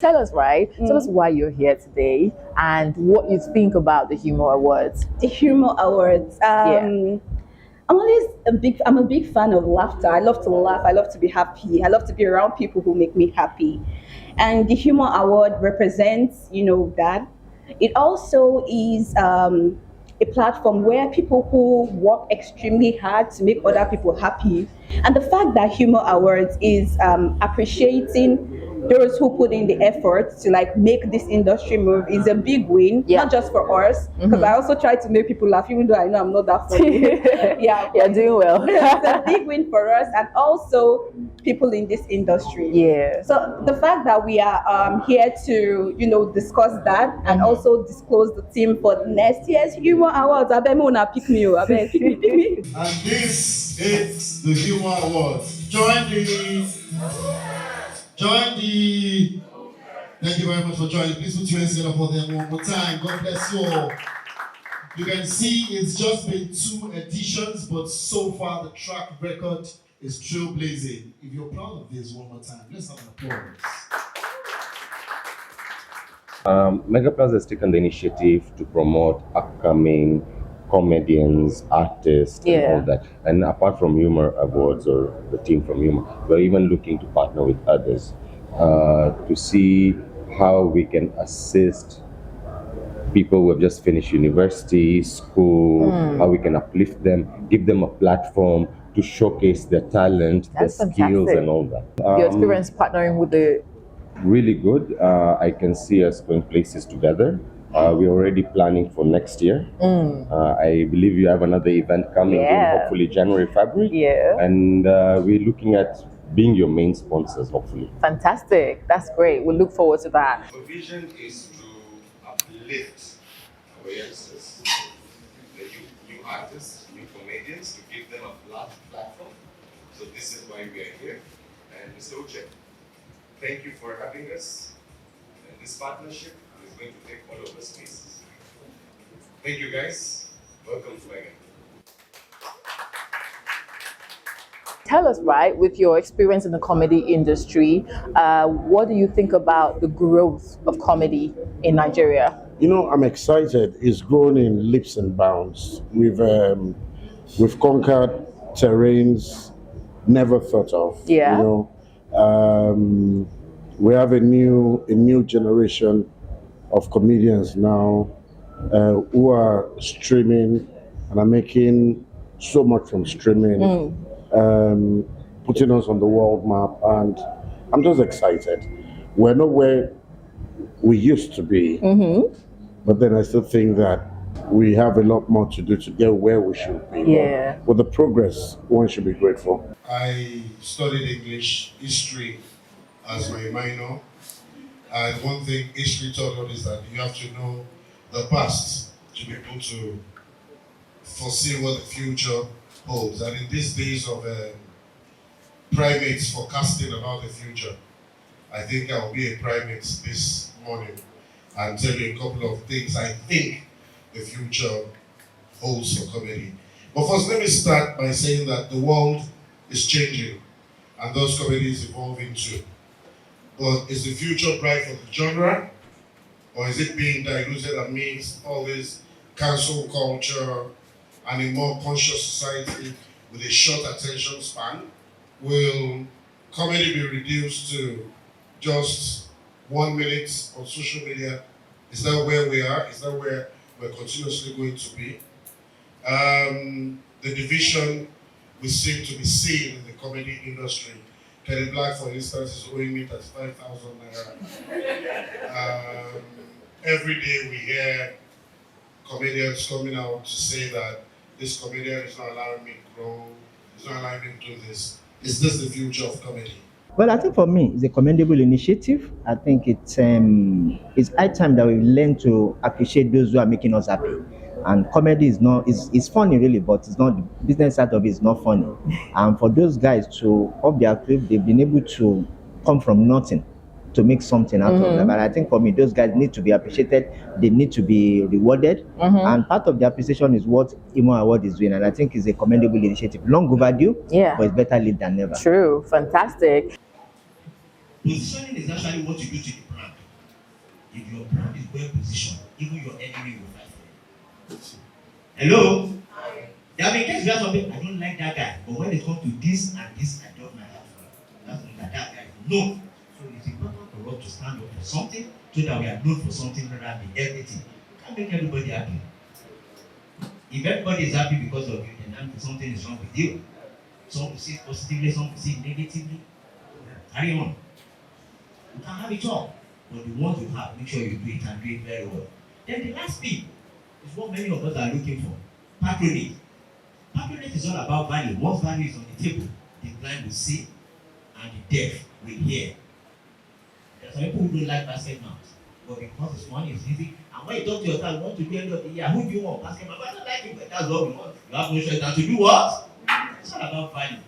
Tell us, right? Tell us why you're here today and what you think about the Humour Awards. The Humour Awards. I'm a big fan of laughter. I love to laugh. I love to be happy. I love to be around people who make me happy. And the Humour Award represents, that. It also is a platform where people who work extremely hard to make other people happy. And the fact that Humour Awards is appreciating those who put in the effort to make this industry move is a big win, not just for us, because I also try to make people laugh, even though I know I'm not that funny. Yeah, you're doing well. It's a big win for us and also people in this industry. Yeah. So the fact that we are here to discuss that and also disclose the theme for next year's Humour Awards. I bet me wanna pick me. I bet pick me. And this is the Humour Awards. Thank you very much for joining. Please put your hands together for them one more time. God bless you all. You can see it's just been 2 editions, but so far the track record is trailblazing. If you're proud of this, one more time, let's have an applause. Mega Plaza has taken the initiative to promote upcoming comedians, artists, and all that. And apart from Humour Awards or the team from Humour, we're even looking to partner with others to see how we can assist people who have just finished university, school, how we can uplift them, give them a platform to showcase their talent, their skills, and all that. Your experience partnering with the... Really good. I can see us going places together. We're already planning for next year. I believe you have another event coming in hopefully January, February. Yeah. And we're looking at being your main sponsors, hopefully. Fantastic. That's great. We look forward to that. The vision is to uplift our youngsters, the new artists, new comedians, to give them a platform. So this is why we are here. And Mr. Uche, thank you for having us. And this partnership is going to take all of us places. Thank you guys. Welcome to Mega. Tell us, right, with your experience in the comedy industry, what do you think about the growth of comedy in Nigeria? I'm excited. It's grown in leaps and bounds. We've conquered terrains never thought of. Yeah. We have a new generation of comedians now who are streaming and are making so much from streaming, putting us on the world map, and I'm just excited. We're not where we used to be, but then I still think that we have a lot more to do to get where we should be. Yeah. But with the progress, one should be grateful. I studied English history as my minor, and one thing history taught us is that you have to know the past to be able to foresee what the future holds. And in these days of primates forecasting about the future, I think I will be a primate this morning and tell you a couple of things I think the future holds for comedy. But first, let me start by saying that the world is changing and those comedy is evolving too. But is the future bright for the genre, or is it being diluted amidst all this cancel culture and a more conscious society with a short attention span? Will comedy be reduced to just 1 minute on social media? Is that where we are? Is that where we're continuously going to be? The division we seem to be seeing in the comedy industry. Kenny Black, for instance, is owing me 35,000 naira. Every day we hear comedians coming out to say that this comedian is not allowing me to grow, it's not allowing me to do this. Is this the future of comedy? Well, I think for me, it's a commendable initiative. I think it's high time that we learn to appreciate those who are making us happy. And comedy is not, it's funny really, but it's not, the business side of it is not funny. And for those guys to up their clip, they've been able to come from nothing to make something out of them. And I think for me, those guys need to be appreciated. They need to be rewarded. And part of the appreciation is what Humour Award is doing. And I think it's a commendable initiative. Long overdue, but it's better late than never. True. Fantastic. Positioning is actually what you do to the brand. If your brand is well positioned, even your enemy will fight for you. Hello? There have been cases where something, I don't like that guy, but when it comes to this and this, I don't like that. That's not that guy. No. So it's important for us to stand up for something so that we are known for something rather than everything. Can't make everybody happy. If everybody is happy because of you, then something is wrong with you. Some will see it positively, some will see it negatively. Carry on. You can have it all, but the ones you have, make sure you do it and do it very well. Then the last thing is what many of us are looking for: patronage. Patronage is all about value. Once value is on the table, the blind will see and the deaf will hear. There are some people who don't like basket mouths, but because it's money, it's easy. And when you talk to your child, you want to do end of the year, who do you want? Basket mouth. I don't like it, but that's what we want. You have no choice than to do what? It's all about value.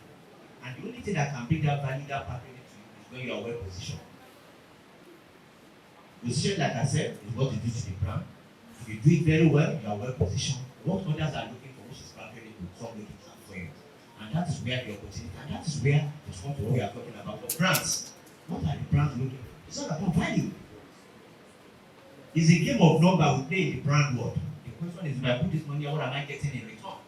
And the only thing that can bring that value, that patronage to you, is when you are well positioned. Position, like I said, is what you do to the brand. If you do it very well, you are well positioned. What others are looking for, which is patronage, will come looking for you. And that is where the opportunity, and that is where it's come to what we are talking about for brands. What are the brands looking for? It's all about value. It's a game of number we play in the brand world. The question is, if I put this money, what am I getting in return?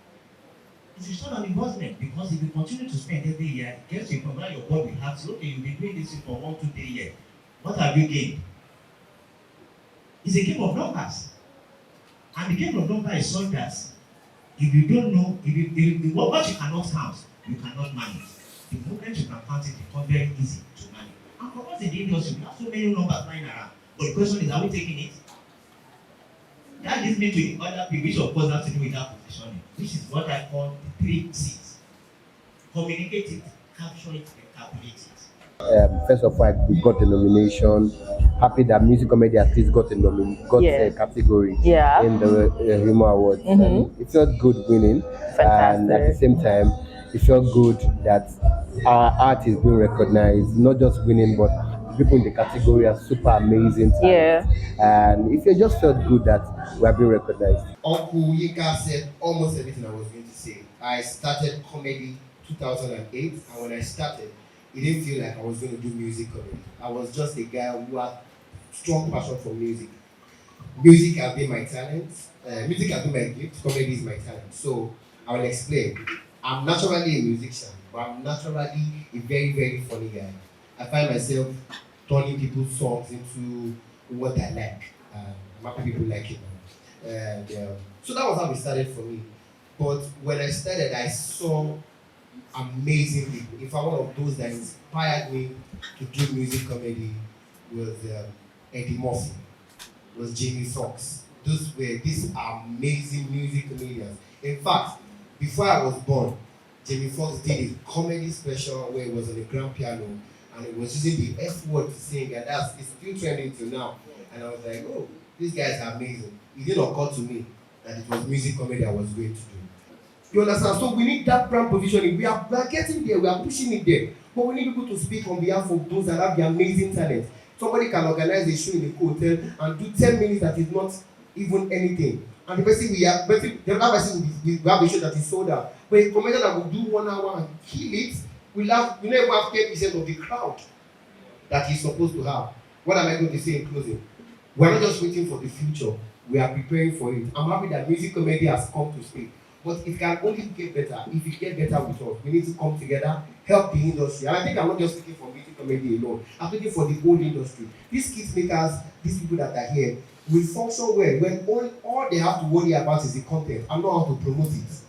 It's return on investment, because if you continue to spend every year, it gets to a point where your board will have to, okay, you'll be doing this for 1, 2, 3 years. What have you gained? It's a game of numbers. And the game of numbers is such that if you don't know, what you cannot count, you cannot manage. The moment you can count it becomes very easy to manage. And for us in the industry, we have so many numbers flying around. But the question is, are we taking it? That leads me to the other thing, which of course has to do with that positioning, which is what I call the 3 C's. Communicate it, capture it, and calculate it. First of all, we got the nomination. Happy that music comedy at least got a category in the Humour Awards. It felt good winning. Fantastic. And at the same time, it felt good that our art is being recognized, not just winning, but people in the category are super amazing. And it just felt good that we are being recognized. Uncle Yinka said almost everything I was going to say. I started comedy 2008, and when I started, it didn't feel like I was going to do music comedy. I was just a guy who had strong passion for music. Music has been my talent. Music has been my gift. Comedy is my talent. So I will explain. I'm naturally a musician, but I'm naturally a very, very funny guy. I find myself turning people's songs into what I like. I'm happy people like it now. And so that was how it started for me. But when I started, I saw amazing people. In fact, one of those that inspired me to do music comedy was Eddie Murphy, was Jamie Foxx. These amazing music comedians. In fact, before I was born, Jamie Foxx did a comedy special where he was on the grand piano and he was using the F word to sing, and it's still trending till now. And I was like, oh, these guys are amazing. It didn't occur to me that it was music comedy I was going to do. You understand? So we need that brand positioning. We are getting there, we are pushing it there. But we need people to speak on behalf of those that have the amazing talent. Somebody can organize a show in a hotel and do 10 minutes that is not even anything. And the person we have a show that is sold out. But a comedian that will do 1 hour and kill it, we never have 10% of the crowd that he's supposed to have. What am I going to say in closing? We're not just waiting for the future, we are preparing for it. I'm happy that music comedy has come to stay. But it can only get better if it gets better with us. We need to come together, help the industry. And I think I'm not just speaking for music comedy alone. I'm speaking for the whole industry. These kids makers, these people that are here, will function well when all they have to worry about is the content and not how to promote it.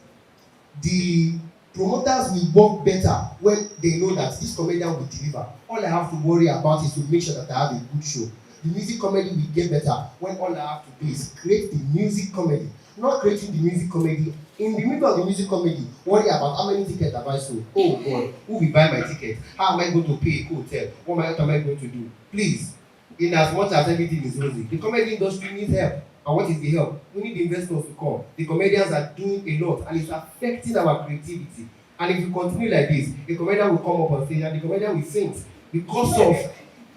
The promoters will work better when they know that this comedian will deliver. All I have to worry about is to make sure that I have a good show. The music comedy will get better when all I have to do is create the music comedy. Not creating the music comedy. In the middle of the music comedy, worry about how many tickets have I sold. Oh God, who will buy my ticket? How am I going to pay a hotel? What am I going to do? Please, in as much as everything is rosy, the comedy industry needs help. And what is the help? We need the investors to come. The comedians are doing a lot and it's affecting our creativity. And if you continue like this, the comedian will come up on stage and the comedian will faint because of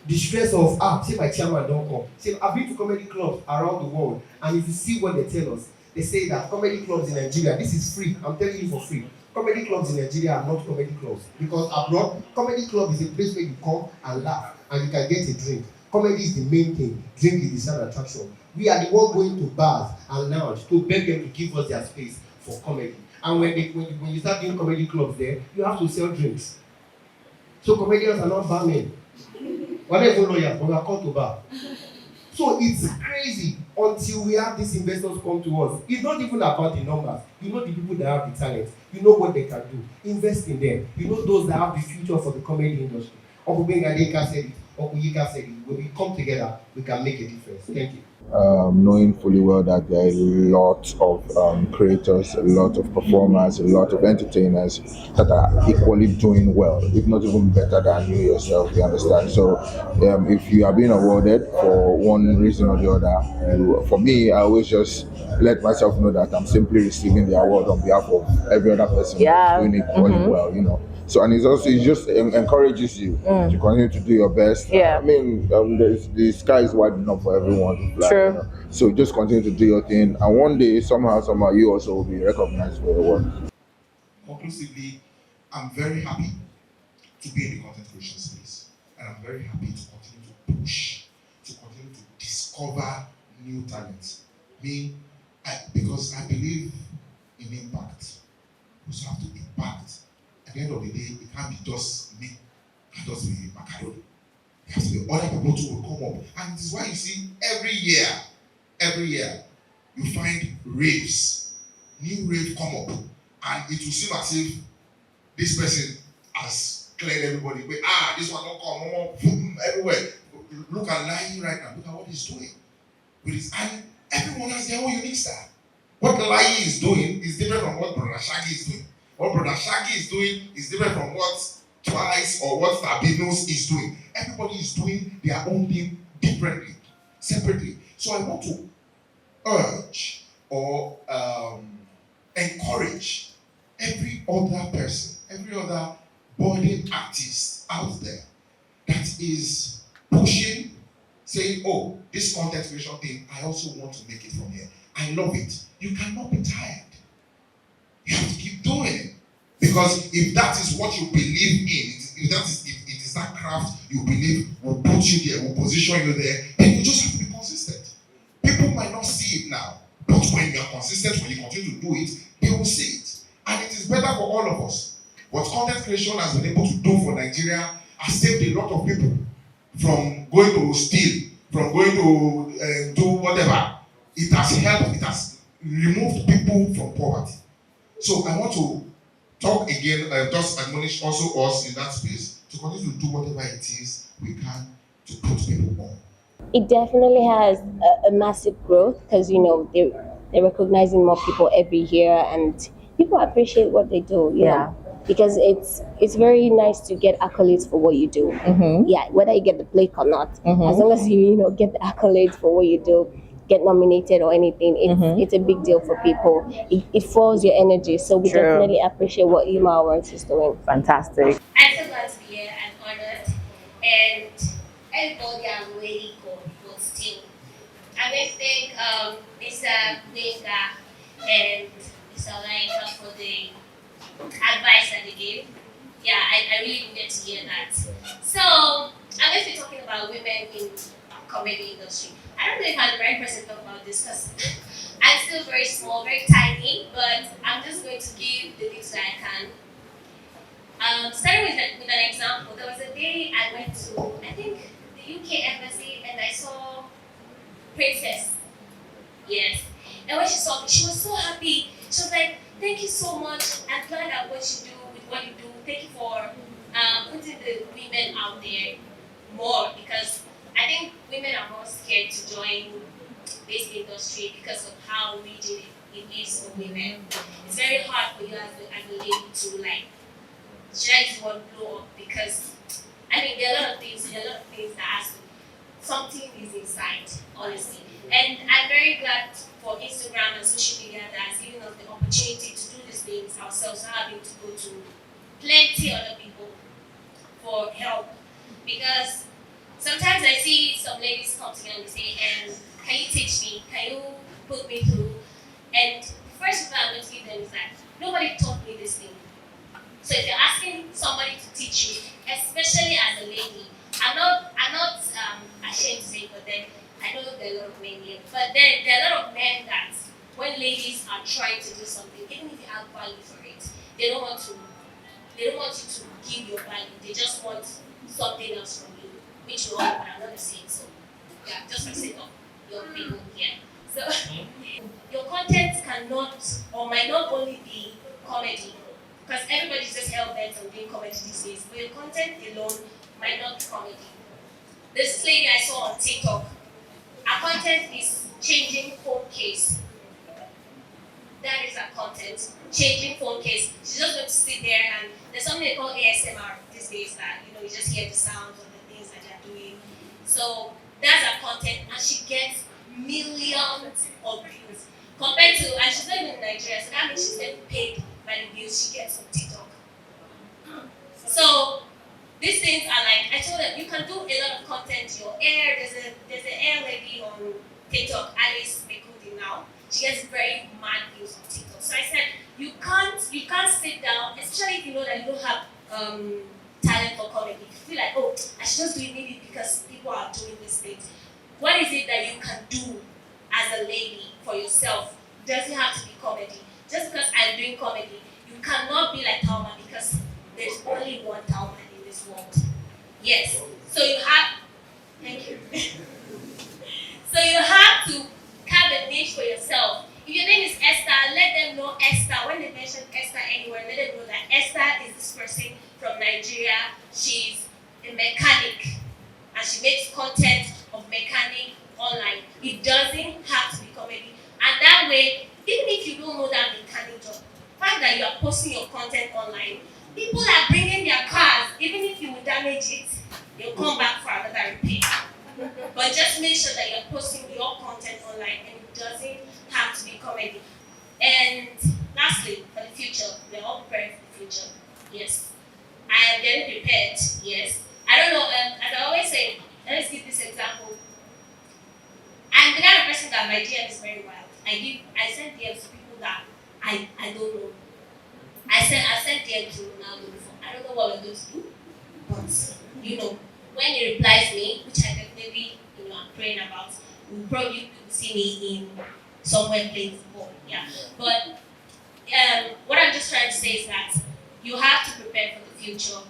the stress of, say my chairman don't come. Say, I've been to comedy clubs around the world, and if you see what they tell us, they say that comedy clubs in Nigeria, this is free, I'm telling you for free. Comedy clubs in Nigeria are not comedy clubs. Because abroad, comedy club is a place where you come and laugh. and you can get a drink. Comedy is the main thing. Drink is the side attraction. We are the one going to bars and lounge to beg them to give us their space for comedy. And when you start doing comedy clubs there, you have to sell drinks. So comedians are not barmen. We're not even lawyers, but we are called to bar. So it's crazy until we have these investors come to us. It's not even about the numbers. You know the people that have the talent. You know what they can do. Invest in them. You know those that have the future for the comedy industry. Uncle Bengadeka said it. Uncle Yika said it. When we come together, we can make a difference. Thank you. Knowing fully well that there are a lot of creators, a lot of performers, a lot of entertainers that are equally doing well, if not even better than you yourself, you understand? So if you are being awarded for one reason or the other, for me, I always just let myself know that I'm simply receiving the award on behalf of every other person doing it equally well, you know. So, and it just encourages you to continue to do your best. Yeah. I mean, the sky is wide enough for everyone to fly. True. You know? So just continue to do your thing, and one day, somehow, you also will be recognized for your work. Conclusively, I'm very happy to be in the content creation space, and I'm very happy to continue to push, to continue to discover new talents. Because I believe in impact. We also have to impact. At the end of the day, it can't be just me and just be macaroni. There has to be other people too will come up. And this is why you see every year, you find raves. New rave come up. And it will seem as if this person has cleared everybody. But, this one don't come, everywhere. Look at Lai right now. Look at what he's doing. And everyone has their own unique style. What Lai is doing is different from what Brother Shaggy is doing. What Brother Shaggy is doing is different from what Twice or what Fabinos is doing. Everybody is doing their own thing differently, separately. So I want to urge or encourage every other person, every other budding artist out there that is pushing, saying, oh, this content creation thing, I also want to make it from here. I love it. You cannot be tired. You have to keep doing it. Because if that is what you believe in, if it is that craft you believe will put you there, will position you there, then you just have to be consistent. People might not see it now, but when you are consistent, when you continue to do it, they will see it. And it is better for all of us. What content creation has been able to do for Nigeria has saved a lot of people from going to steal, from going to do whatever. It has helped, it has removed people from poverty. So I want to talk again, just admonish also us in that space to continue to do whatever it is we can to put people on. It definitely has a massive growth because, you know, they're recognizing more people every year and people appreciate what they do, you know, because it's very nice to get accolades for what you do. Yeah, whether you get the plaque or not, as long as you know, get the accolades for what you do, get nominated or anything, it's a big deal for people. It fuels your energy. So we definitely appreciate what Humour Awards is doing. Fantastic. I'm so glad to be here and honored. And everybody I'm waiting for still. I may thank Mr. Benga and Mr. Laika for the advice that they gave. Yeah, I really needed to hear that. So I'm going to be talking about women in comedy industry. I don't know if I'm the right person to talk about this because I'm still very small, very tiny, but I'm just going to give the things that I can. Starting with an example, there was a day I went to, I think, the UK embassy and I saw Princess. Yes. And when she saw me, she was so happy. She was like, thank you so much. I'm glad at what you do, with what you do. Thank you for putting the women out there more because I think women are more scared to join this industry because of how rigid it is for women. It's very hard for you as a lady to like, should I just want to blow up? Because I mean there are a lot of things that has to, something is inside, honestly. And I'm very glad for Instagram and social media that has given us the opportunity to do these things ourselves, not having to go to plenty other people for help. Because sometimes I see some ladies come to me and they say, can you teach me? Can you put me through? And the first thing I'm going to give them is that nobody taught me this thing. So if you're asking somebody to teach you, especially as a lady, I'm not ashamed to say it, but then I know there are a lot of men here. But then there are a lot of men that when ladies are trying to do something, even if you have value for it, they don't want you to give your value. They just want something else from you, which you all, but I'm not saying so. Yeah, just for the sake of your people here. So your content cannot or might not only be comedy, because everybody's just hell bent on doing comedy these days, but your content alone might not be comedy. This lady I saw on TikTok, her content is changing phone case. That is her content, changing phone case. She's just going to sit there and there's something they call ASMR these days that you just hear the sounds of the things that they're doing. So that's her content, and she gets millions of views compared to, and she's not even in Nigeria, so that means she's getting paid by the views she gets on TikTok. So these things are like, I told them you can do a lot of content. Your air, there's an air lady on TikTok, Alice Mekudi now. She gets very mad views on TikTok. So I said you can't sit down, especially if you know that you don't have talent for comedy. If you feel like, oh, I should just do it maybe because people are doing these things. What is it that you can do as a lady for yourself? Doesn't have to be comedy. Just because I'm doing comedy, you cannot be like Talma because there's only one Talma in this world. Yes. So you have, thank you. So you have to have a niche for yourself. If your name is Esther, let them know Esther. When they mention Esther anywhere, let them know that Esther is this person from Nigeria. She's a mechanic and she makes content of mechanic online. It doesn't have to be comedy. And that way, even if you don't know that mechanic job, the fact that you are posting your content online, people are bringing their cars. Even if you will damage it, they'll come back for another repair. But just make sure that you're posting your content online and it doesn't have to be comedy. And lastly, for the future, we're all preparing for the future. Yes. I am getting prepared. Yes. I don't know, as I always say, let's give this example. I'm the kind of person that my DM is very wild. I send DMs to people that I don't know. I sent DM to Ronaldo before. I don't know what we're going to do, but when he replies me, which I definitely I'm praying about, we'll probably see me in somewhere playing football. Yeah. But what I'm just trying to say is that you have to prepare for the future.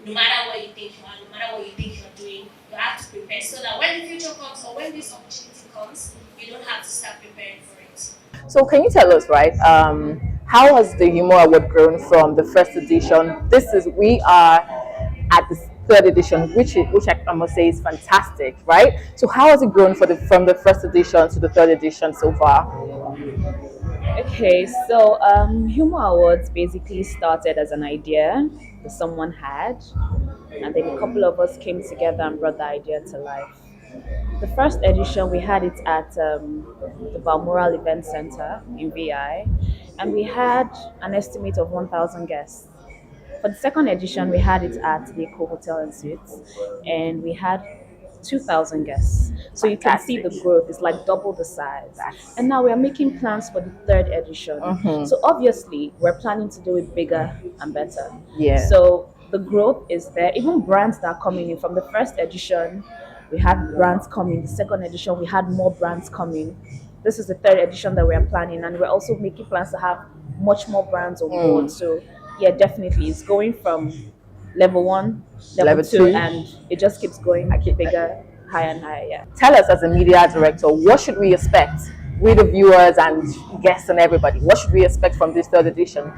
No matter what you think you are, no matter what you think you're doing, you have to prepare so that when the future comes or when this opportunity comes, you don't have to start preparing for it. So can you tell us, right, how has the Humour Award grown from the first edition? We are at the third edition, which I must say is fantastic, right? So how has it grown from the first edition to the third edition so far? Okay, so Humour Awards basically started as an idea that someone had, and then a couple of us came together and brought the idea to life. The first edition, we had it at the Balmoral Event Center in VI, and we had an estimate of 1,000 guests. For the second edition, we had it at the Eco Hotel and Suites, and we had 2,000 guests. So you can see the growth. It's like double the size. And now we are making plans for the third edition. So obviously, we're planning to do it bigger and better. Yeah. So the growth is there. Even brands that are coming in from the first edition, we had brands coming. The second edition, we had more brands coming. This is the third edition that we are planning, and we're also making plans to have much more brands on board. So yeah, definitely, it's going from level 1, level 2, and it just keeps going bigger, higher and higher. Yeah. Tell us, as a media director, what should we expect? We, the viewers and guests and everybody, what should we expect from this third edition?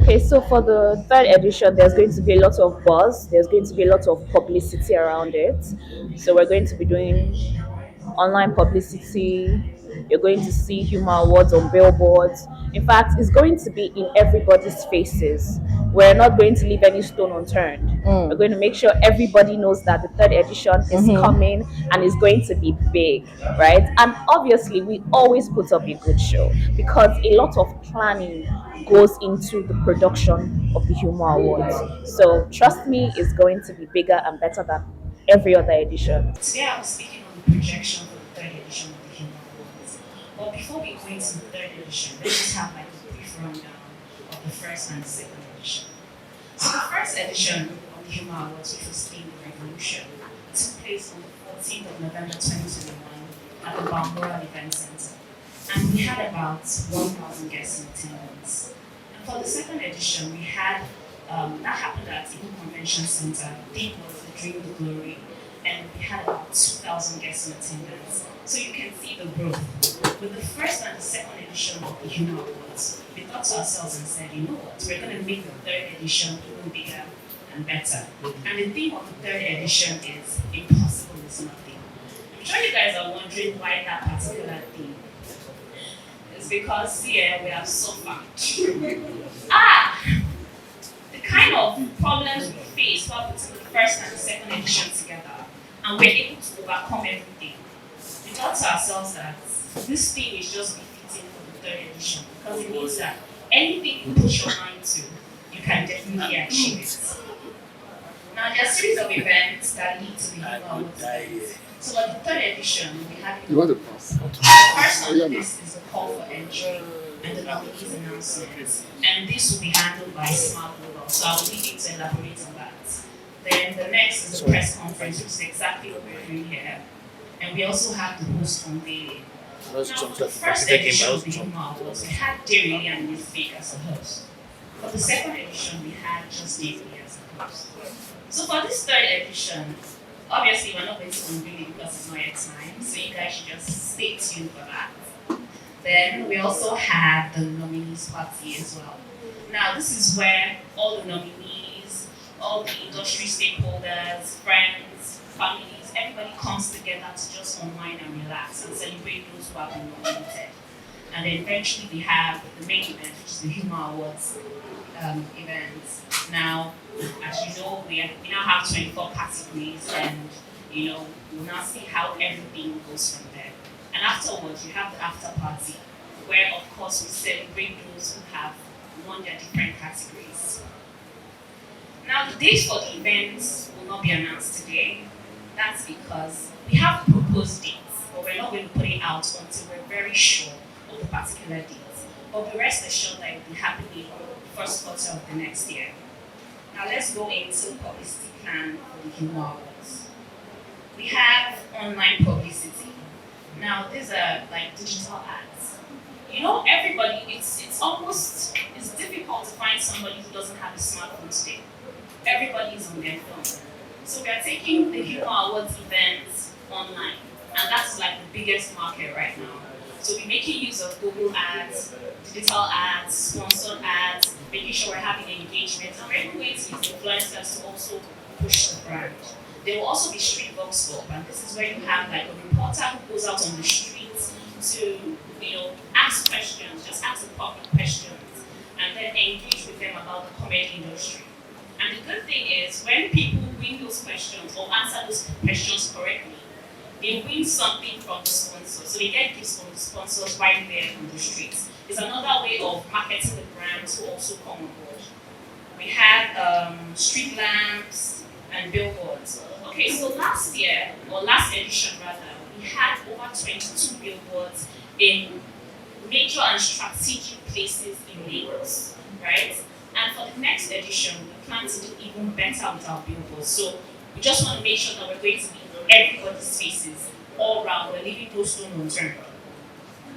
Okay, so for the third edition, there's going to be a lot of buzz. There's going to be a lot of publicity around it. So we're going to be doing online publicity. You're going to see Humour Awards on billboards. In fact, it's going to be in everybody's faces. We're not going to leave any stone unturned. We're going to make sure everybody knows that the third edition is coming and is going to be big, right? And obviously, we always put up a good show because a lot of planning goes into the production of the Humour Awards. So trust me, it's going to be bigger and better than every other edition. Today I was speaking on the projection for the third edition of the Humour Awards. But before we go into the third edition, let's just have like a brief rundown of the first and second edition. So the first edition of the Humour Awards, which was themed the Revolution, took place on the 14th of November 2021 at the Balmoral Event Center. And we had about 1,000 guests in attendance. And for the second edition, we had, that happened at the Convention Center. The theme was the Dream, the Glory, and we had about 2,000 guests in attendance. So you can see the growth. With the first and the second edition of the Humour Awards, we thought to ourselves and said, you know what, we're going to make the third edition even bigger and better. And the theme of the third edition is Impossible is Nothing. I'm sure you guys are wondering why that particular theme. It's because here we have suffered. The kind of problems we faced while putting the first and the second edition together, and we're able to overcome everything. We thought to ourselves that this thing is just befitting for the third edition because it means that anything you put your mind to, you can definitely achieve it. Now, there are a series of events that lead to the Humour Awards. So, for the third edition, we have the first on the list is the call for entry and the nominees announcements. And this will be handled by Smart Global. So, I'll leave you to elaborate on that. Then the next is the press conference, which is exactly what we're doing here. And we also have the host Unveiling. Now, for the first edition of the Humour Awards, we had Derry and Newspeak as a host. For the second edition, we had just Derry as a host. So for this third edition, obviously we're not going to unveil it because it's not yet time, so you guys should just stay tuned for that. Then we also have the nominees party as well. Now this is where all the nominees, all the industry stakeholders, friends, families, everybody comes together to just unwind and relax and celebrate those who have been nominated. And then eventually we have the main event, which is the Humour Awards event. Now, as you know, we now have 24 categories, and we'll now see how everything goes from there. And afterwards, you have the after party, where of course we celebrate those who have won their different categories. Now, the date for the events will not be announced today. That's because we have proposed dates, but we're not going to put it out until we're very sure of the particular dates. But we rest assured that it will be happening the first quarter of the next year. Now let's go into publicity plan for the Humour Awards. We have online publicity. Now these are like digital ads. Everybody, it's difficult to find somebody who doesn't have a smartphone today. Everybody is on their phone. So we are taking the Humour Awards events online, and that's like the biggest market right now. So we're making use of Google ads, digital ads, sponsored ads, making sure we're having engagement, and we're even going to use influencers to also push the brand. There will also be street vox pop, and this is where you have like a reporter who goes out on the streets to, ask questions, just ask the public questions, and then engage with them about the comedy industry. And the good thing is, when people win those questions or answer those questions correctly, they win something from the sponsor. So they get gifts from the sponsors right there on the streets. It's another way of marketing the brand to also come on board. We had street lamps and billboards. Okay, so last edition rather, we had over 22 billboards in major and strategic places in Lagos, right? And for the next edition, we plan to do even better with our billboards. So we just want to make sure that we're going to be in everybody's faces all around. We're leaving those stone unturned.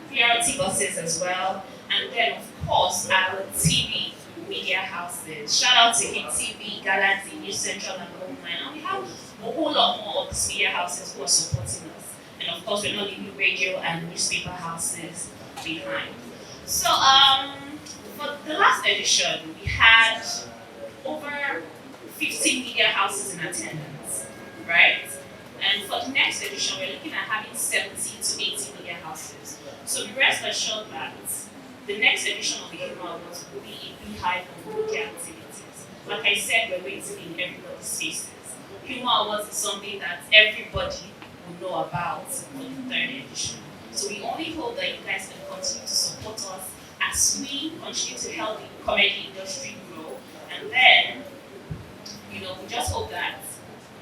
Priority buses as well. And then, of course, our TV media houses. Shout out to Hit TV, Galaxy, News Central, and Homeland. And we have a whole lot more of these media houses who are supporting us. And of course, we're not leaving radio and newspaper houses behind. So, for the last edition, we had over 15 media houses in attendance, right? And for the next edition, we're looking at having 70 to 80 media houses. So we rest assured that the next edition of the Humour Awards will be a beehive of media activities. Like I said, we're going to be in everybody's faces. Humour Awards is something that everybody will know about for the third edition. So we only hope that you guys can continue to support us as we continue to help the comedy industry grow. And then, we just hope that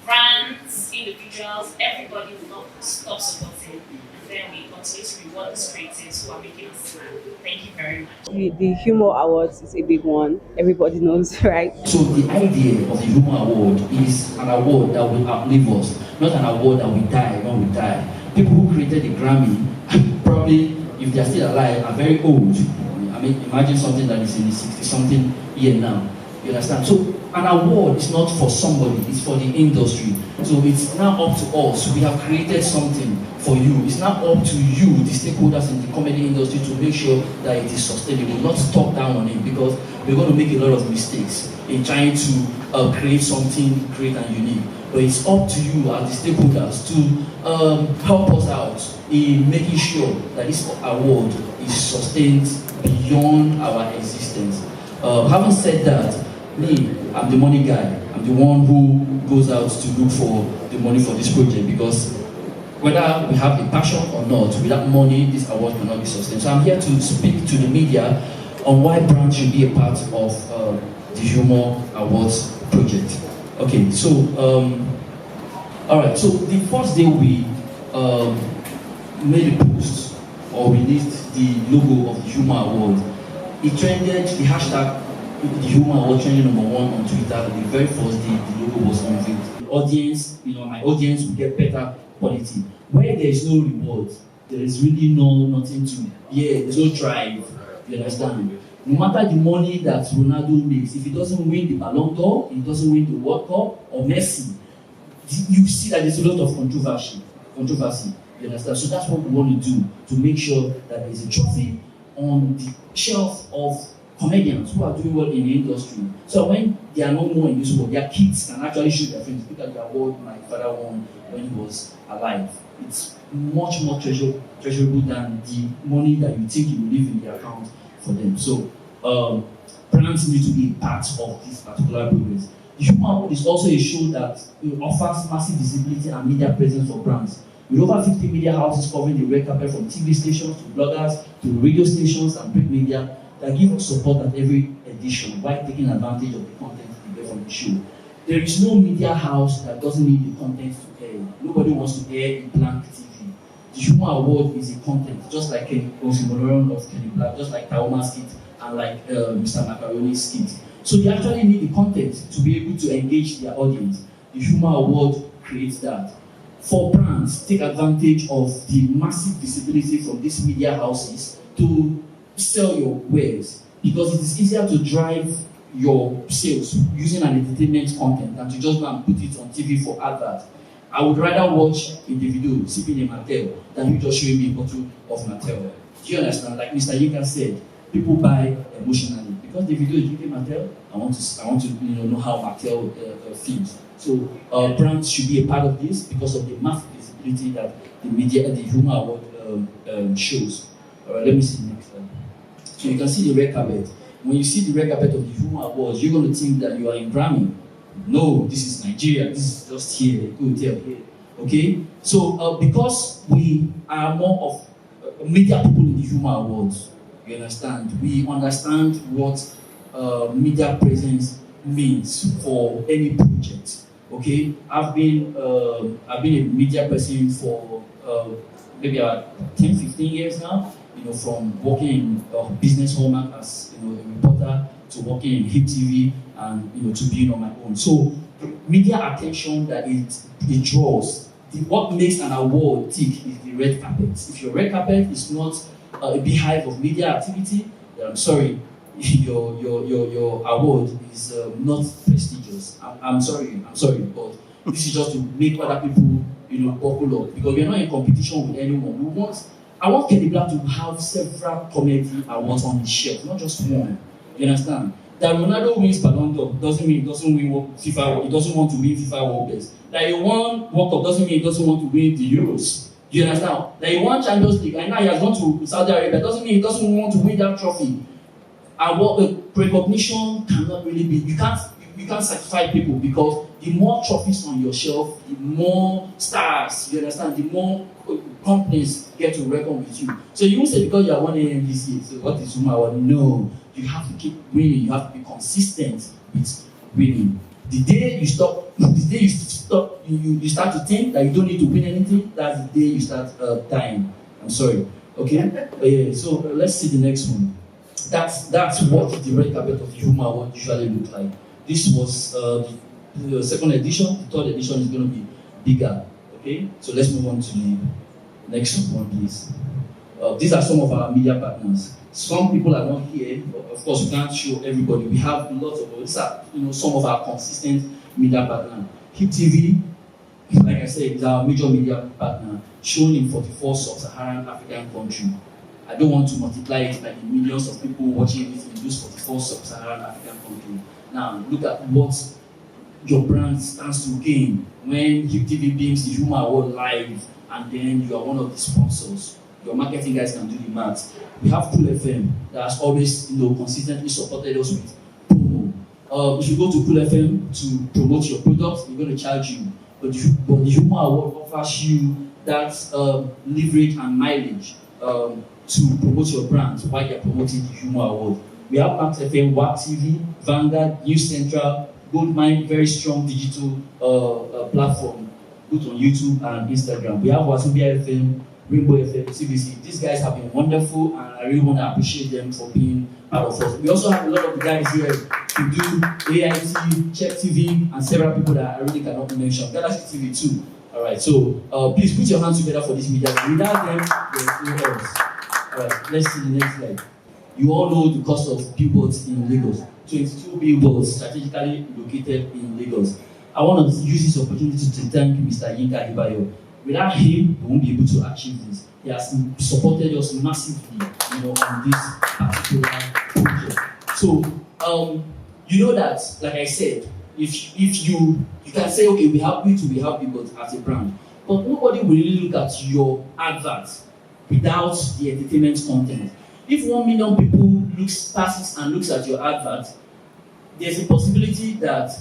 brands, individuals, everybody will not stop supporting and then we continue to reward these creatives who are making us smile. Thank you very much. The Humour Awards is a big one. Everybody knows, right? So the idea of the Humour Award is an award that will outlive us, not an award that we die when we die. People who created the Grammy, probably, if they are still alive, are very old. I mean, imagine something that is in the 60-something year now. You understand? So an award is not for somebody, it's for the industry. So it's now up to us. We have created something for you. It's now up to you, the stakeholders in the comedy industry, to make sure that it is sustainable, not talk down on it, because we're going to make a lot of mistakes in trying to create something great and unique. But it's up to you as the stakeholders to help us out in making sure that this award is sustained beyond our existence. Having said that, me, I'm the money guy. I'm the one who goes out to look for the money for this project, because whether we have a passion or not, without money, this award cannot be sustained. So I'm here to speak to the media on why brands should be a part of the Humour Awards project. Okay, so, all right, so the first day we made a post or released the logo of the Humour Award, it trended, the hashtag the Humour Award trended #1 on Twitter. The very first day the logo was unveiled. The audience, my audience will get better quality. Where there is no reward, there is really nothing to, there's no drive, you understand? No matter the money that Ronaldo makes, if he doesn't win the Ballon d'Or, he doesn't win the World Cup, or Messi, you see that there's a lot of controversy, you understand? So that's what we want to do, to make sure that there's a trophy on the shelf of comedians who are doing well in the industry. So when they are no more in this world, their kids can actually show their friends, look at the award my father won when he was alive. It's much more treasurable than the money that you think you will leave in the account for them. So brands need to be a part of this particular progress. The Humour Award is also a show that offers massive visibility and media presence for brands. With over 50 media houses covering the red carpet, from TV stations to bloggers to radio stations and print media, that give us support at every edition while taking advantage of the content they get from the show. There is no media house that doesn't need the content to air. Nobody wants to air a blank TV. The Humour Award is a content, just like Osimoloron of Kenny Black, just like Taoma's skit, and like Mr. Macaroni's skit. So they actually need the content to be able to engage their audience. The Humour Award creates that. For brands, take advantage of the massive visibility from these media houses to sell your wares, because it is easier to drive your sales using an entertainment content than to just go and put it on TV for advert. I would rather watch a video sipping a Mattel than you just showing me a bottle of Mattel. Do you understand? Like Mr. Yinka said, people buy emotionally because the video is giving Mattel. I want to know how Mattel feels. So brands should be a part of this because of the massive visibility that the Humour Award shows. All right, let me see next. So you can see the red carpet. When you see the red carpet of the Humour Awards, you're going to think that you are in Grammy. No, this is Nigeria. This is just here. Go tell here. Okay? So because we are more of media people in the Humour Awards, you understand? We understand what media presence means for any project. Okay? I've been a media person for maybe about 10, 15 years now. From working in Business Hallmark as a reporter to working in Hip TV and to being on my own. So media attention that it draws. What makes an award tick is the red carpet. If your red carpet is not a beehive of media activity, then I'm sorry, your award is not prestigious. I'm sorry, but this is just to make other people buckle up, because we're not in competition with anyone. I want Kenny Black to have several comedy awards on the shelf, not just one. You understand? That Ronaldo wins Ballon d'Or doesn't mean he doesn't win FIFA. He doesn't want to win FIFA World Best. That he won World Cup doesn't mean he doesn't want to win the Euros. Do you understand? That he won Champions League and now he has gone to Saudi Arabia doesn't mean he doesn't want to win that trophy. And what the recognition cannot really be. You can't satisfy people, because the more trophies on your shelf, the more stars. You understand? The more companies get to reckon with you. So you won't say because you are one AM this year, so what is Humour Award? No, you have to keep winning. You have to be consistent with winning. The day you stop, you start to think that you don't need to win anything, that's the day you start dying. I'm sorry. Okay? Yeah, so let's see the next one. That's what the red carpet of the Humour Award usually look like. This was the second edition. The third edition is going to be bigger. Okay? So let's move on to the next one, please. These are some of our media partners. Some people are not here. Of course, we can't show everybody. We have lots of these are some of our consistent media partners. Hip TV, like I said, is our major media partner, shown in 44 sub-Saharan African countries. I don't want to multiply it by the millions of people watching it in those 44 sub-Saharan African countries. Now, look at what your brand stands to gain when Hip TV beams the Humour Award live, and then you are one of the sponsors. Your marketing guys can do the math. We have Cool FM that has always, consistently supported us with promo. If you go to Cool FM to promote your products, they're going to charge you. But the Humour Award offers you that leverage and mileage to promote your brand while you're promoting the Humour Award. We have Max FM, WAP TV, Vanguard, News Central, Goldmine, very strong digital platform, both on YouTube and Instagram. We have Wasubia FM, Rainbow FM, CBC. These guys have been wonderful, and I really want to appreciate them for being part of us. We also have a lot of the guys here who do AIT, Check TV, and several people that I really cannot mention. Galaxy TV too. All right, so please put your hands together for this media. Without them, there's no else. All right, let's see the next slide. You all know the cost of billboards in Lagos. 22 billboards strategically located in Lagos. I want to use this opportunity to thank Mr. Yinka Ibayo. Without him, we won't be able to achieve this. He has supported us massively, on this particular project. So, you know that, like I said, if you can say, okay, we have billboards as a brand, but nobody will really look at your advert without the entertainment content. If 1 million people passes and looks at your advert, there's a possibility that,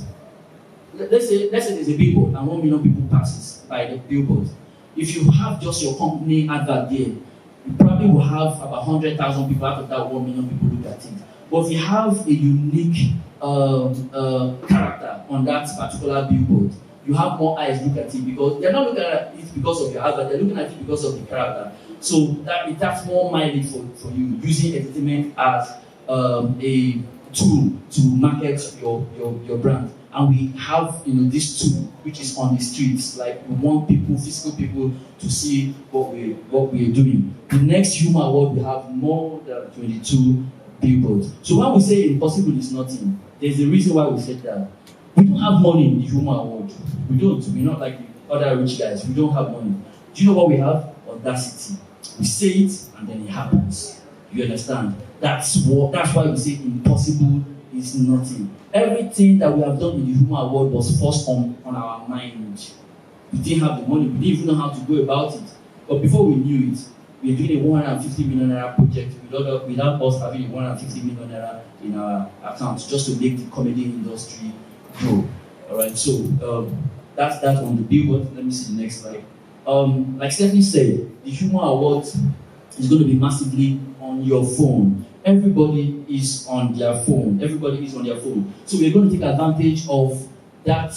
let's say there's a billboard and 1 million people passes by the billboard. If you have just your company advert there, you probably will have about 100,000 people out of that 1 million people look at it. But if you have a unique character on that particular billboard, you have more eyes look at it because they're not looking at it because of your advert, they're looking at it because of the character. So that's more mileage for you, using entertainment as a tool to market your brand. And we have this tool which is on the streets. Like, we want physical people to see what we're doing. The next Humour Award will have more than 22 billboards. So when we say impossible is nothing, there's a reason why we said that. We don't have money in the Humour Award. We don't. We're not like the other rich guys. We don't have money. Do you know what we have? Audacity. We say it and then it happens. You understand? That's why we say impossible is nothing. Everything that we have done in the Humour Award was first on our mind. We didn't have the money. We didn't even know how to go about it. But before we knew it, we were doing a 150 million naira project without us having a 150 million naira in our accounts, just to make the comedy industry grow. All right, so that's that on the billboard. Let me see the next slide. Like Stephanie said, the Humour Award is going to be massively on your phone. Everybody is on their phone. So we're going to take advantage of that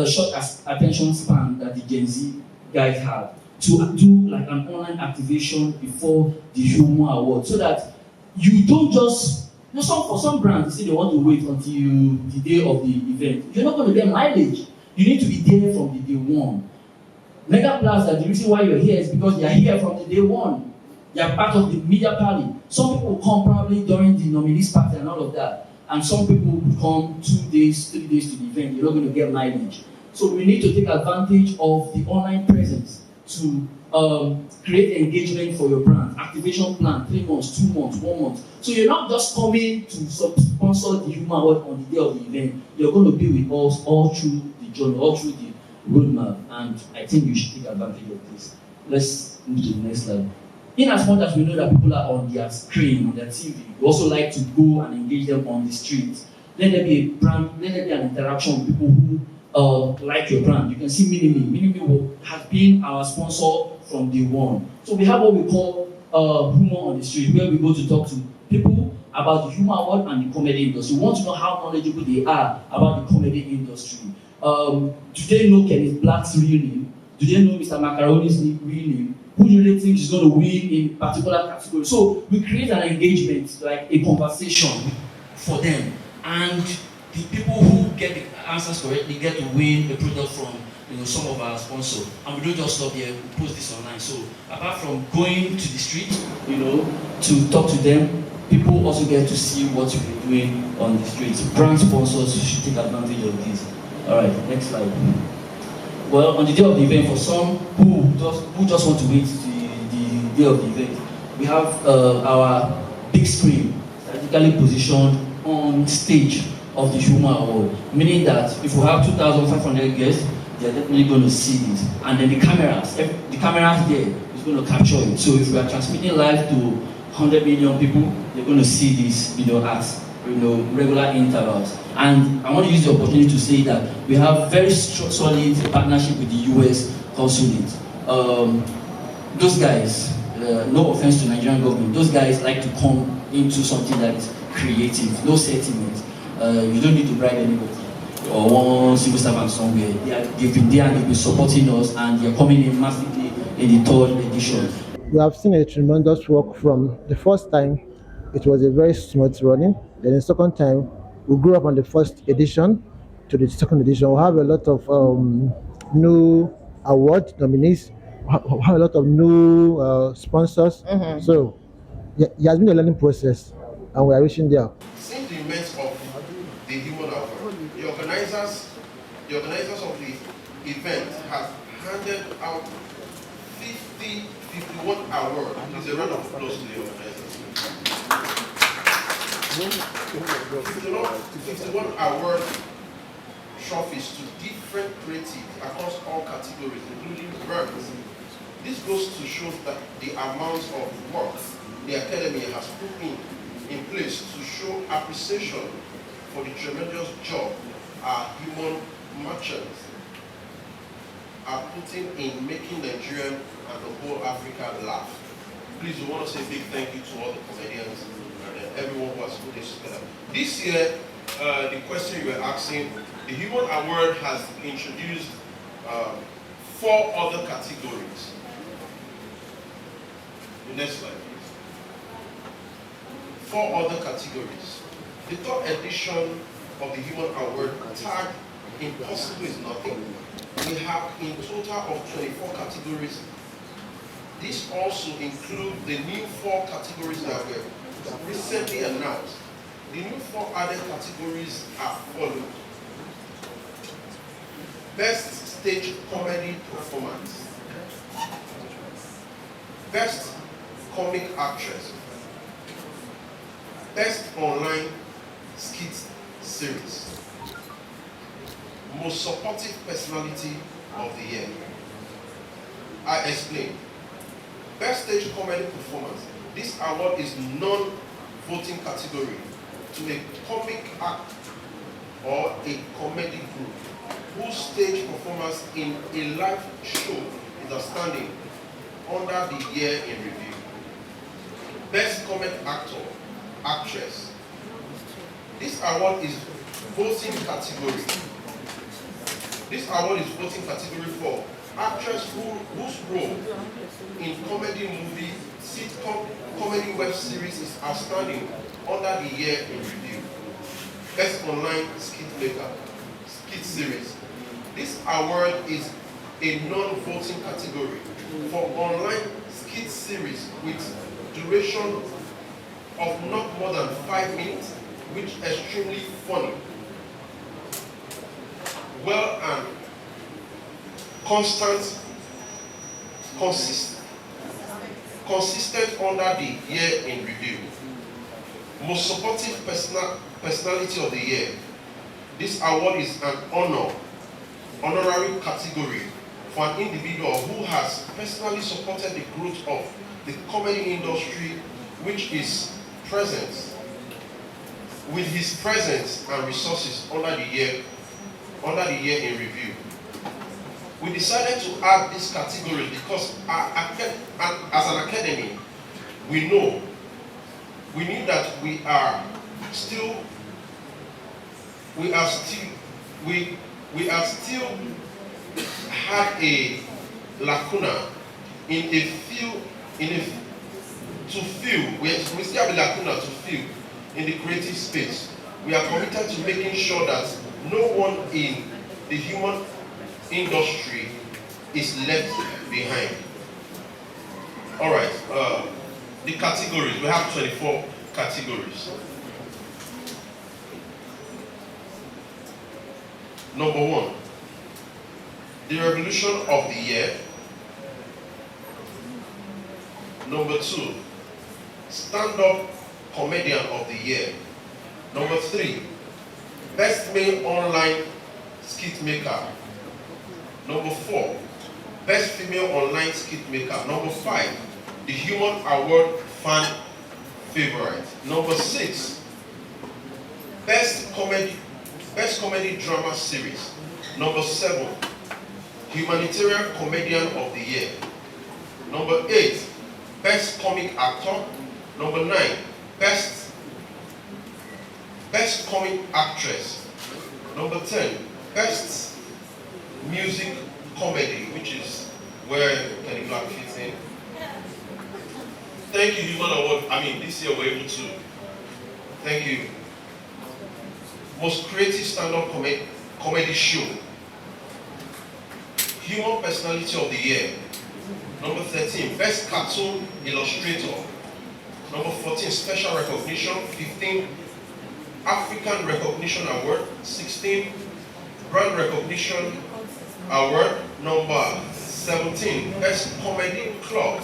short attention span that the Gen Z guys have to do like an online activation before the Humour Award, so that you don't just for some brands, they say they want to wait until the day of the event. You're not going to get mileage. You need to be there from the day one. Mega Plaza, the reason why you're here is because you're here from the day one. You're part of the media party. Some people come probably during the nominees party and all of that. And some people would come 2 days, 3 days to the event. You're not going to get mileage. So we need to take advantage of the online presence to create engagement for your brand. Activation plan, 3 months, 2 months, 1 month. So you're not just coming to sponsor the Humour Award on the day of the event. You're going to be with us all through the journey, all through the roadmap. And I think you should take advantage of this. Let's move to the next slide. In as much as we know that people are on their screen, on their TV, we also like to go and engage them on the street. Let there be a brand, let there be an interaction with people who like your brand. You can see Minimi. Minimi has been our sponsor from day one. So we have what we call Humour on the street, where we go to talk to people about the Humour Award and the comedy industry. We want to know how knowledgeable they are about the comedy industry. Do they know Kenneth Black's real name? Do they know Mr. Macaroni's real name? Who do they think is going to win in particular category? So we create an engagement, like a conversation for them, and the people who get the answers correctly get to win a product from some of our sponsors. And we don't just stop there, we post this online. So apart from going to the street, to talk to them, people also get to see what we're doing on the streets. Brand sponsors should take advantage of this. All right, next slide. Well, on the day of the event, for some who just want to wait the day of the event, we have our big screen strategically positioned on stage of the Humour Award, meaning that if we have 2,500 guests, they're definitely going to see it. And then the cameras there is going to capture it. So if we are transmitting live to 100 million people, they're going to see this, at regular intervals. And I want to use the opportunity to say that we have very solid partnership with the US consulate. Those guys, no offense to Nigerian government, those guys like to come into something that is creative, no sentiment. You don't need to bribe anybody or one civil servant somewhere. They've been there and they've been supporting us, and they're coming in massively in the 3rd edition. We have seen a tremendous work from the first time. It was a very smooth running. Then the second time, we grew up on the 1st edition to the 2nd edition. We have a lot of new award nominees. We have a lot of new sponsors. So it has been a learning process, and we are reaching there. Since the events of the Humour Award, the organizers of the event have handed out 51 awards. It's a round of applause to the organizers. 51 award trophies to different creatives across all categories, including birds. This goes to show that the amount of work the Academy has put in place to show appreciation for the tremendous job our human merchants are putting in making Nigerian and the whole Africa laugh. Please, we want to say a big thank you to all the comedians and everyone who has put this together. This year, the question you were asking, the Humour Award has introduced 4 other categories. The next slide, please. 4 other categories. The 3rd edition of the Humour Award tagged Impossible is Nothing. We have in total of 24 categories. These also include the new 4 categories that were recently announced. The new 4 added categories are followed. Best Stage Comedy Performance. Best Comic Actress. Best Online Skit Series. Most Supportive Personality of the Year. I explain. Best Stage Comedy Performance. This award is non-voting category to a comic act or a comedy group whose stage performance in a live show is outstanding under the year in review. Best Comic Actor, Actress. This award is voting category. This award is voting category for actress whose role in comedy movie, sitcom, comedy web series is outstanding under the year in review. Best Online Skit Maker, Skit Series. This award is a non-voting category for online skit series with duration of not more than 5 minutes, which is extremely funny, well and consistent under the year in review. Most Supportive Personality of the Year. This award is an honorary category for an individual who has personally supported the growth of the comedy industry, which is present with his presence and resources under the year in review. We decided to add this category because as an academy, we know we knew that we still had a lacuna in a field, we still have a lacuna to fill in the creative space. We are committed to making sure that no one in the human industry is left behind. All right, the categories, we have 24 categories. Number 1, the revolution of the year. Number 2, stand-up comedian of the year. Number 3, best male online skit maker. Number 4, best female online skit maker. Number 5, the Humour Award fan favorite. Number 6, best comedy drama series. Number 7, humanitarian comedian of the year. Number 8, best comic actor. Number 9, best comic actress. Number 10, best music comedy, which is where Kenny Black fits in. Thank you, Humour Award. This year we're able to. Thank you. Most creative stand-up comedy show. Human personality of the year. Number 13, best cartoon illustrator. Number 14, special recognition. 15, African Recognition Award. 16, brand recognition award. Number 17, best comedy club.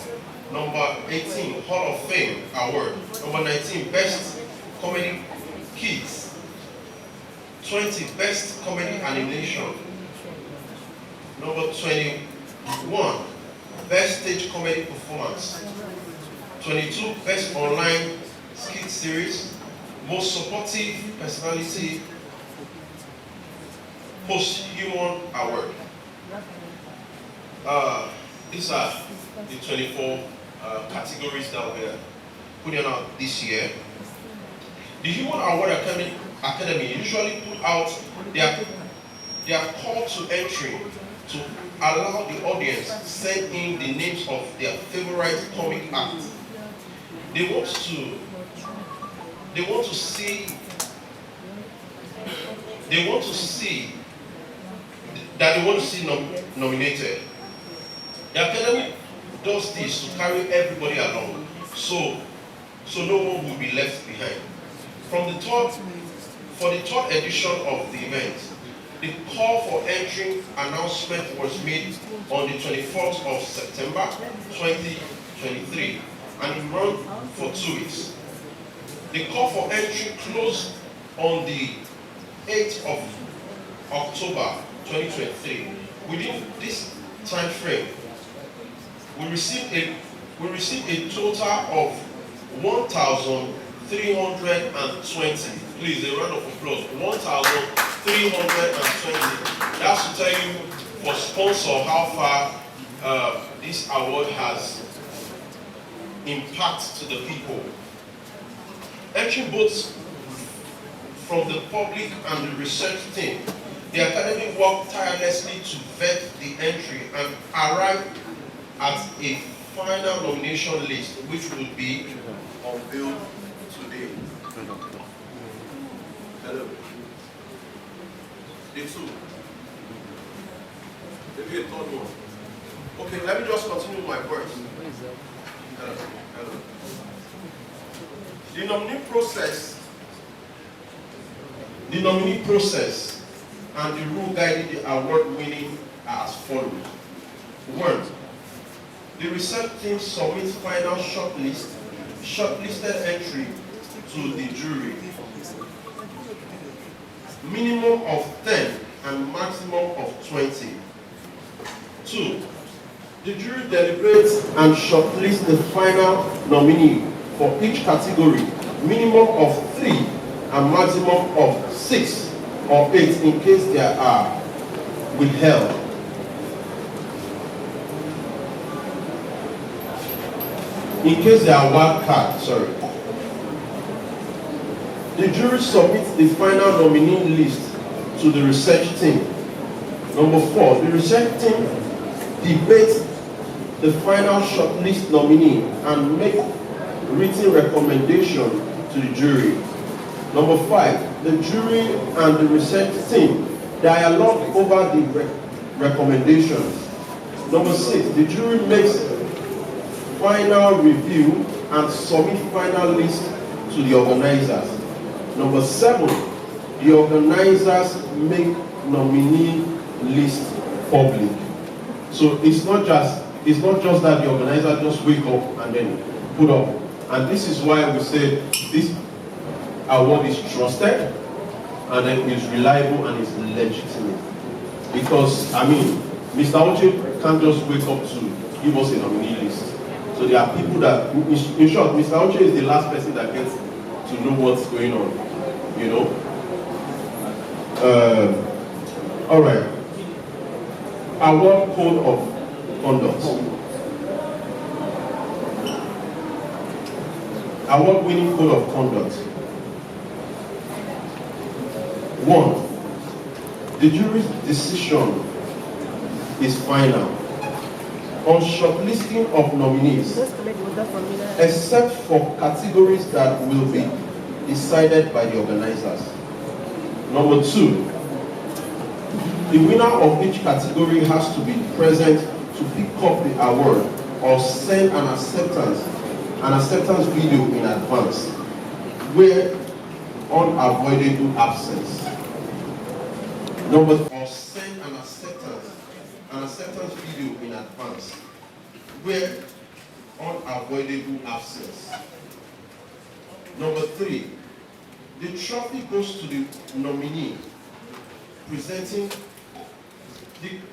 Number 18, Hall of Fame award. Number 19, best comedy kids. 20, best comedy animation. Number 21, best stage comedy performance. 22, best online skit series. Most supportive personality, post-human award. These are the 24 categories that we're putting out this year. The Humour Award Academy usually put out their call to entry to allow the audience to send in the names of their favorite comic act. They want to see nominated. The Academy does this to carry everybody along, so no one will be left behind. For the third edition of the event, the call for entry announcement was made on the 24th of September 2023 and it ran for 2 weeks. The call for entry closed on the 8th of October 2023. Within this time frame, we received a total of 1,320. Please, a round of applause. 1,320. That's to tell you, for sponsor, how far this award has impacted to the people. Entry both from the public and the research team. The Academy worked tirelessly to vet the entry and arrive at a final nomination list, which will be unveiled today. Hello. The two. Maybe a third one. Okay, let me just continue my voice. Hello. Hello. The nominee process and the rule guiding the award winning are as follows. 1. The research team submits final shortlisted entry to the jury. Minimum of 10 and maximum of 20. 2. The jury deliberates and shortlists the final nominee for each category. Minimum of 3 and maximum of 6 or 8 in case there are withheld. In case they are wild card, sorry. The jury submits the final nominee list to the research team. Number 4, the research team debates the final shortlist nominee and make written recommendation to the jury. Number 5, the jury and the research team dialogue over the recommendations. Number 6, the jury makes final review and submit final list to the organizers. Number 7, the organizers make nominee list public. So it's not just that the organizer just wake up and then put up. And this is why we say this award is trusted and then is reliable and is legitimate. Because I mean, Mr. Oche can't just wake up to give us a nominee list. So there are people that, in short, Mr. Oche is the last person that gets to know what's going on, you know. All right. Award code of conduct. Award-winning code of conduct. 1. The jury's decision is final on shortlisting of nominees, except for categories that will be decided by the organizers. Number 2, the winner of each category has to be present to pick up the award or send an acceptance video in advance where unavoidable absence. Number 4, send an acceptance video in advance where unavoidable absence. Number 3, the trophy goes to the nominee presenting.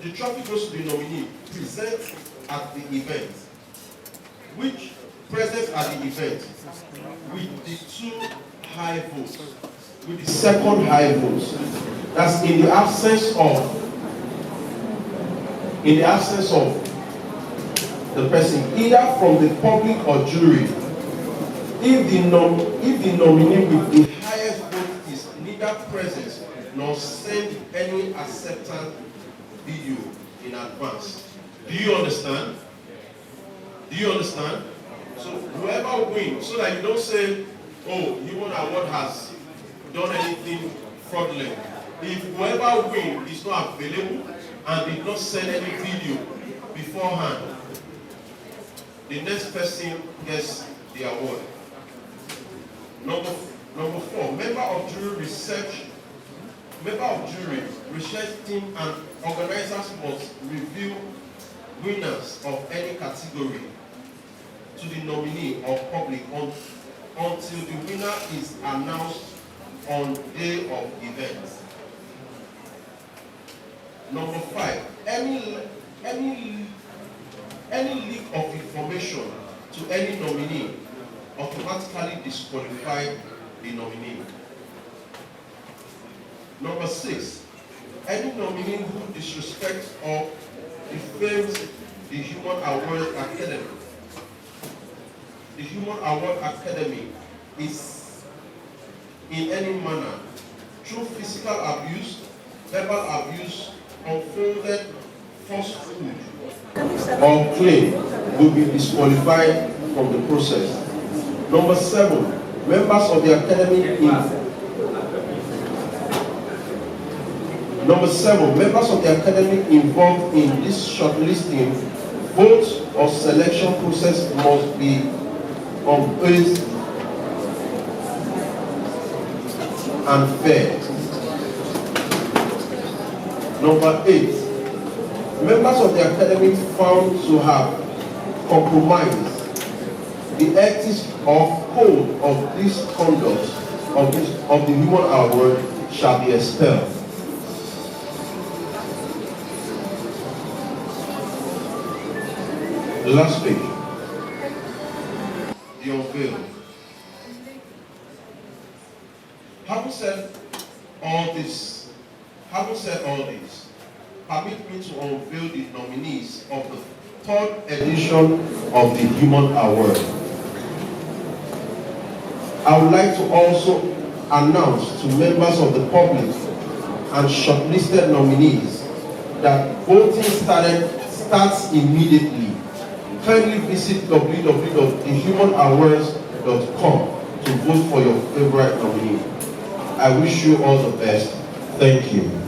The trophy goes to the nominee present at the event, which present at the event with the 2 high votes, with the second high votes. That's in the absence of the person, either from the public or jury. If the nominee with the highest vote is neither present nor send any acceptance video in advance. Do you understand? Do you understand? So whoever wins, so that you don't say, oh, Humour Award has done anything fraudulent. If whoever wins is not available and did not send any video beforehand, the next person gets the award. Number 4, member of jury, research team, and organizers must review winners of any category to the nominee or public until the winner is announced on day of event. Number 5, any leak of information to any nominee automatically disqualify the nominee. Number 6, any nominee who disrespects or defames the Humour Award Academy. The Humour Award Academy is in any manner through physical abuse, verbal abuse, unfounded falsehood, or claim will be disqualified from the process. Number 7, members of the academy involved in this shortlisting, vote or selection process must be unbiased and fair. Number 8, members of the academy found to have compromised the ethics or code of this conduct of the Humour Award shall be expelled. The last page. The unveiling. Having said all this, permit me to unveil the nominees of the 3rd edition of the Humour Award. I would like to also announce to members of the public and shortlisted nominees that voting starts immediately. Kindly visit www.thehumanawards.com to vote for your favorite nominee. I wish you all the best. Thank you.